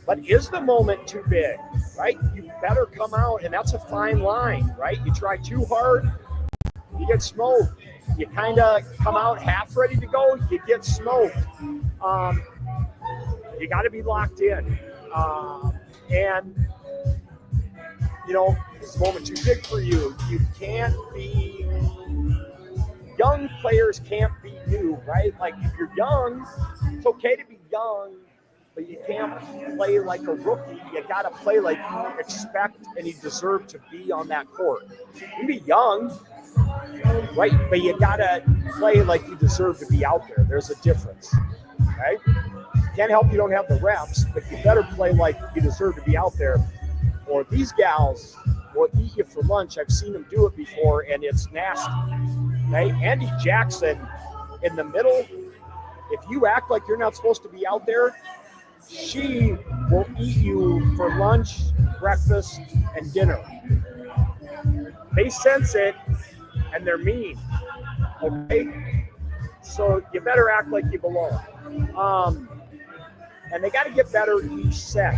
Speaker 1: but is the moment too big, right? You better come out, and that's a fine line, right? You try too hard, you get smoked. You kind of come out half ready to go, you get smoked. You got to be locked in. And, you know, is the moment too big for you? You can't be... Young players can't be new, right? Like, if you're young, it's okay to be young, but you can't play like a rookie. You got to play like you expect and you deserve to be on that court. You can be young, right? But you got to play like you deserve to be out there. There's a difference, right? Can't help you don't have the reps, but you better play like you deserve to be out there, or these gals will eat you for lunch. I've seen them do it before, and it's nasty. Right? Andy Jackson in the middle, if you act like you're not supposed to be out there, she will eat you for lunch, breakfast, and dinner. They sense it, and they're mean. Okay? So you better act like you belong. And they got to get better each set.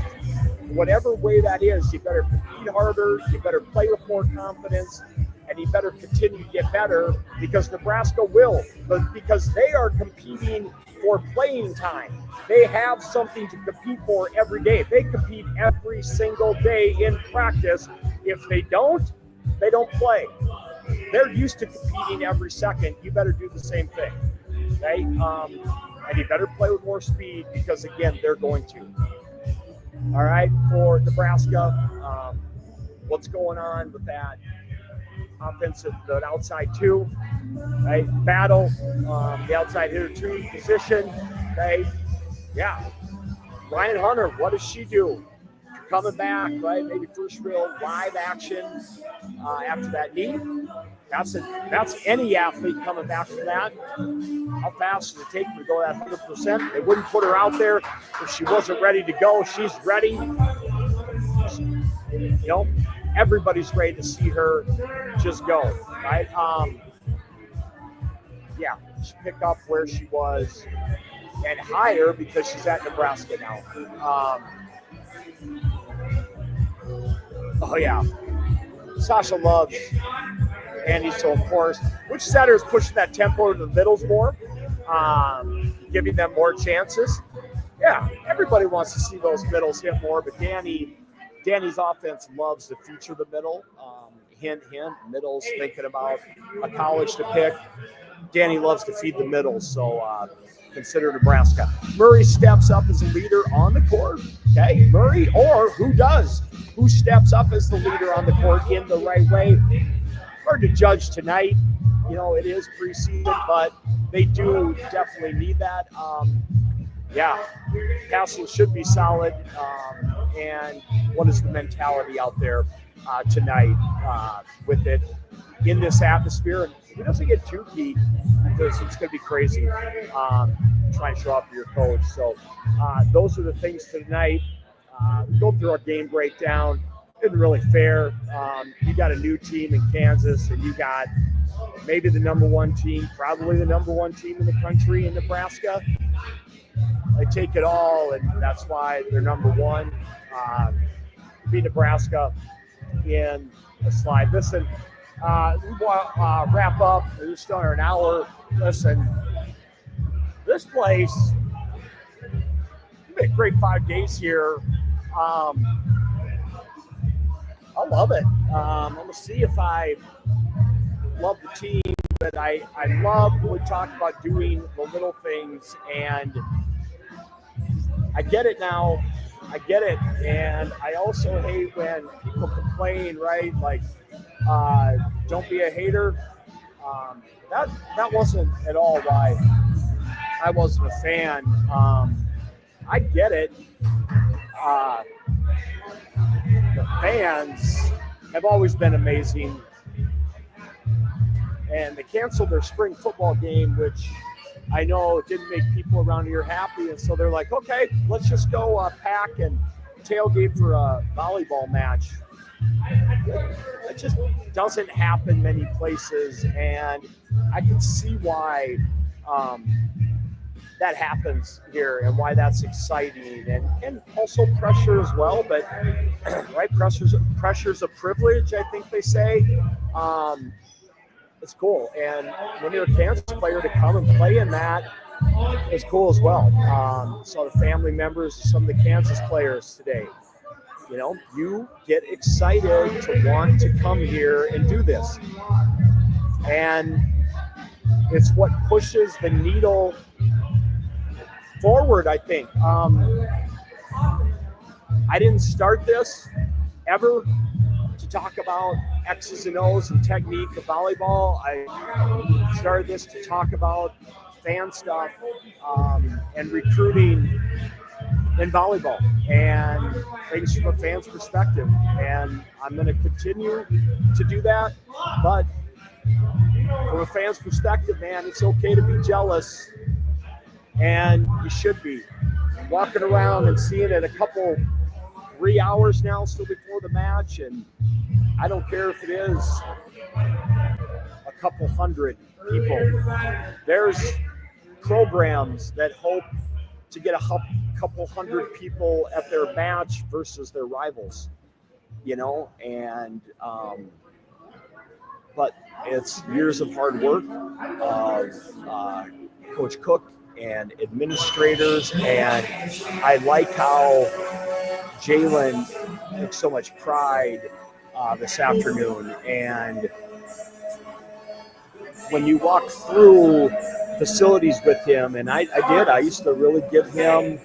Speaker 1: Whatever way that is, you better compete harder, you better play with more confidence, and you better continue to get better, because Nebraska will, but because they are competing for playing time. They have something to compete for every day. They compete every single day in practice. If they don't play. They're used to competing every second. You better do the same thing, okay? And you better play with more speed, because, again, they're going to. All right, for Nebraska, what's going on with that offensive, the outside two, right? Battle, the outside hitter two position, right? Yeah. Ryan Hunter, what does she do? Coming back, right? Maybe first real live action after that knee. That's any athlete coming back from that. How fast does it take her to go that 100%? They wouldn't put her out there if she wasn't ready to go. She's ready. You know, everybody's ready to see her just go, right? Yeah, she pick up where she was and higher, because she's at Nebraska now. Oh yeah, Sasha loves Andy, so of course, which setter is pushing that tempo to the middles more, giving them more chances? Yeah, everybody wants to see those middles hit more, but Danny's offense loves to feature the middle. hint, middles, thinking about a college to pick. Danny loves to feed the middles, so consider Nebraska. Murray steps up as a leader on the court. Okay, Murray, or who does? Who steps up as the leader on the court in the right way? Hard to judge tonight. You know, it is preseason, but they do definitely need that. Yeah, Castle should be solid. And what is the mentality out there tonight with it in this atmosphere? And it doesn't get too deep because it's going to be crazy trying to show up for your coach. So those are the things tonight. Go through our game breakdown. Isn't really fair. You got a new team in Kansas, and you got maybe the number one team, probably the number one team in the country in Nebraska. They take it all, and that's why they're number one. Beat Nebraska in a slide. Listen, we want to wrap up. We're just under an hour. Listen, this place, we had a great 5 days here. I love it. I'm going to see if I love the team, but I love when we talk about doing the little things, and I get it now. I get it. And I also hate when people complain, right? Like, don't be a hater. That wasn't at all why I wasn't a fan. I get it. The fans have always been amazing. And they canceled their spring football game, which I know it didn't make people around here happy. And so they're like, okay, let's just go pack and tailgate for a volleyball match. It just doesn't happen many places. And I can see why that happens here and why that's exciting, and also pressure as well. But right, pressure's a privilege, I think they say. It's cool, and when you're a Kansas player to come and play in that is cool as well. So the family members of some of the Kansas players today, you know, you get excited to want to come here and do this, and it's what pushes the needle forward, I think. I didn't start this ever to talk about X's and O's and technique of volleyball. I started this to talk about fan stuff and recruiting in volleyball and things from a fan's perspective. And I'm going to continue to do that. But from a fan's perspective, man, it's okay to be jealous. And you should be. Walking around and seeing it 3 hours now still before the match, and I don't care if it is a couple hundred people. There's programs that hope to get a couple hundred people at their match versus their rivals, you know, and but it's years of hard work of Coach Cook and administrators, and I like how Jalen took so much pride this afternoon. And when you walk through facilities with him, and I used to really give him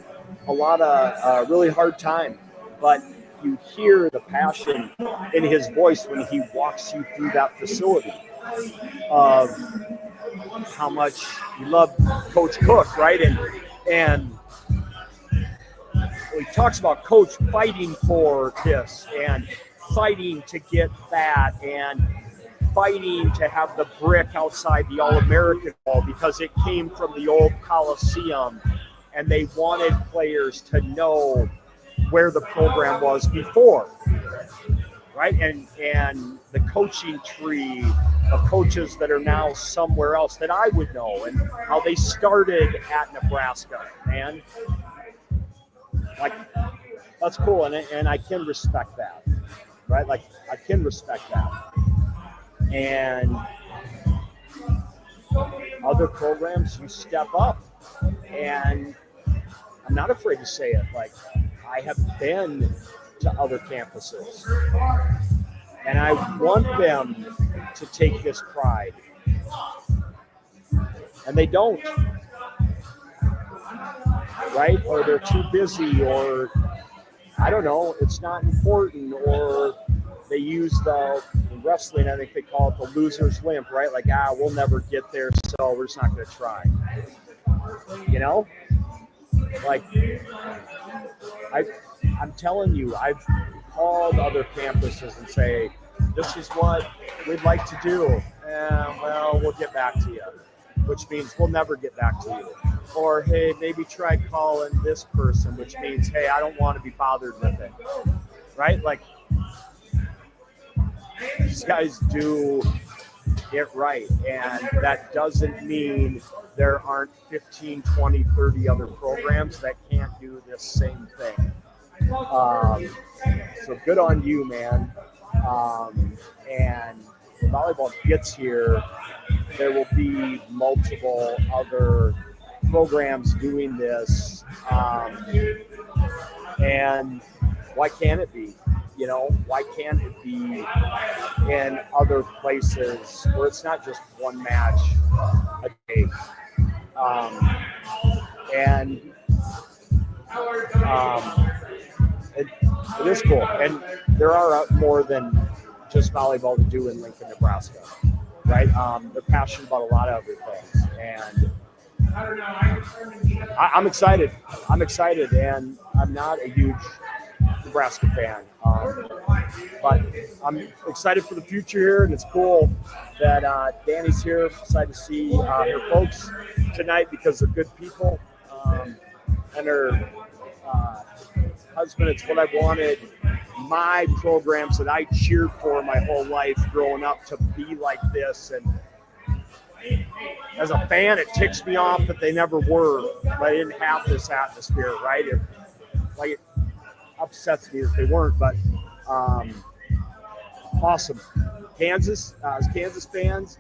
Speaker 1: a lot of really hard time, but you hear the passion in his voice when he walks you through that facility of how much you love Coach Cook, right? And he talks about Coach fighting for this and fighting to get that and fighting to have the brick outside the All-American wall because it came from the old Coliseum, and they wanted players to know where the program was before, right? And the coaching tree of coaches that are now somewhere else that I would know, and how they started at Nebraska, man. Like, that's cool, and I can respect that, right? Like, I can respect that. And other programs, you step up, and I'm not afraid to say it. Like, I have been to other campuses, And I want them to take this pride. And they don't, right? Or they're too busy, or I don't know, it's not important, or they use in wrestling, I think they call it the loser's limp, right? Like, we'll never get there, so we're just not going to try. You know? Like, I'm telling you, I've called other campuses and say, this is what we'd like to do. Well, we'll get back to you, which means we'll never get back to you. Or, hey, maybe try calling this person, which means, hey, I don't want to be bothered with it. Right? Like, these guys do it right. And that doesn't mean there aren't 15, 20, 30 other programs that can't do this same thing. So good on you, man. And when volleyball gets here, there will be multiple other programs doing this. And why can't it be? You know, why can't it be in other places where it's not just one match a day? It is cool. And there are more than just volleyball to do in Lincoln, Nebraska, right? They're passionate about a lot of other things. And I'm excited. And I'm not a huge Nebraska fan. But I'm excited for the future here, and it's cool that Danny's here. Excited to see her folks tonight because they're good people. And her husband, it's what I wanted my programs that I cheered for my whole life growing up to be like this. And as a fan, it ticks me off that they never were. They didn't have this atmosphere, right? It upsets me that they weren't, but awesome. Kansas, as Kansas fans,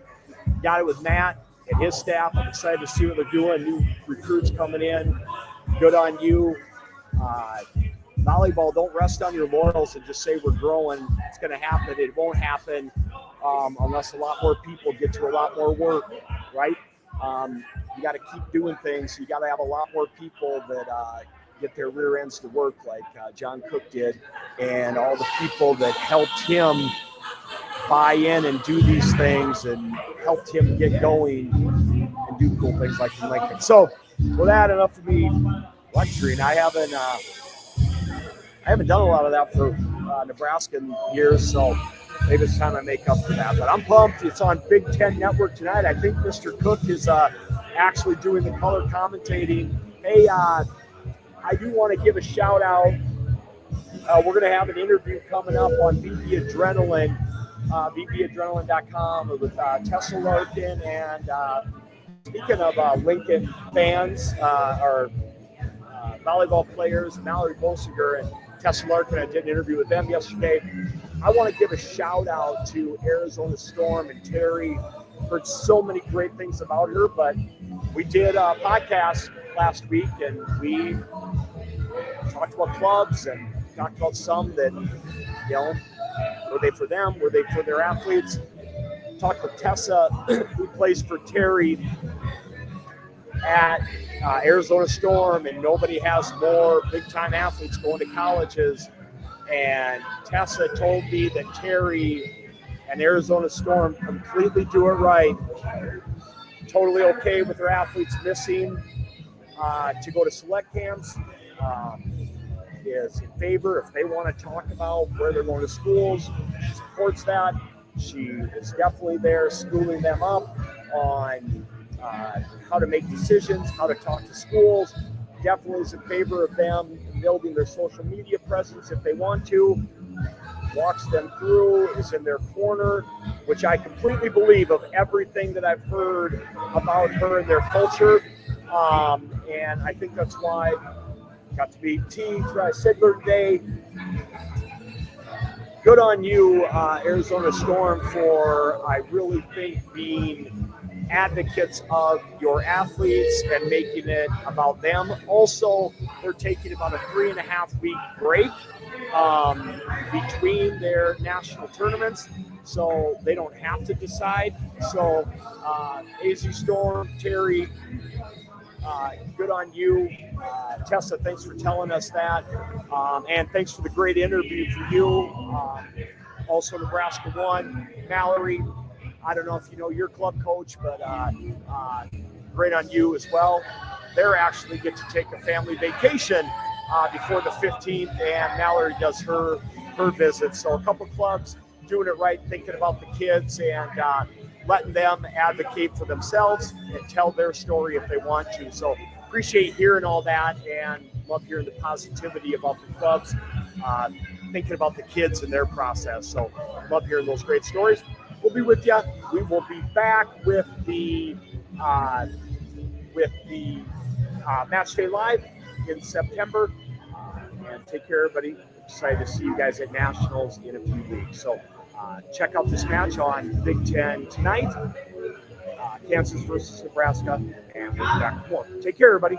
Speaker 1: got it with Matt and his staff. I'm excited to see what they're doing. New recruits coming in. Good on you. Volleyball, don't rest on your laurels and just say we're growing. It's going to happen. It won't happen unless a lot more people get to a lot more work, right? You got to keep doing things. You got to have a lot more people that get their rear ends to work like John Cook did, and all the people that helped him buy in and do these things and helped him get going and do cool things like in Lincoln. So with that, enough for me lecturing. I haven't done a lot of that for Nebraska in years, so maybe it's time I make up for that. But I'm pumped. It's on Big Ten Network tonight. I think Mr. Cook is actually doing the color commentating. Hey, I do want to give a shout out. We're going to have an interview coming up on VB Adrenaline, VBadrenaline.com with Tessa Larkin. And speaking of Lincoln fans or volleyball players, Mallory Bolsinger and Tessa Larkin, I did an interview with them yesterday. I want to give a shout out to Arizona Storm and Terry. Heard so many great things about her, but we did a podcast last week and we talked about clubs and talked about some that, you know, were they for them? Were they for their athletes? Talked with Tessa, who plays for Terry at Arizona Storm, and nobody has more big-time athletes going to colleges. And Tessa told me that Terry and Arizona Storm completely do it right. Totally okay with their athletes missing to go to select camps. Is in favor if they want to talk about where they're going to schools. She supports that. She is definitely there schooling them up on how to make decisions, how to talk to schools. Definitely is in favor of them building their social media presence if they want to. Walks them through, is in their corner, which I completely believe of everything that I've heard about her and their culture. And I think that's why I got to meet T. Sigler today. Good on you, Arizona Storm, for, I really think, being advocates of your athletes and making it about them. Also, they're taking about a 3.5 week break between their national tournaments, so they don't have to decide. So AZ Storm, Terry, good on you. Tessa, thanks for telling us that. And thanks for the great interview for you. Also, Nebraska won. Mallory, I don't know if you know your club coach, but great on you as well. They're actually get to take a family vacation before the 15th, and Mallory does her visit. So a couple clubs doing it right, thinking about the kids and letting them advocate for themselves and tell their story if they want to. So appreciate hearing all that and love hearing the positivity about the clubs, thinking about the kids and their process. So love hearing those great stories. We'll be with you. We will be back with the Matchday Live in September. And take care, everybody. Excited to see you guys at Nationals in a few weeks. So check out this match on Big Ten tonight. Kansas versus Nebraska. And we'll be back with more. Take care, everybody.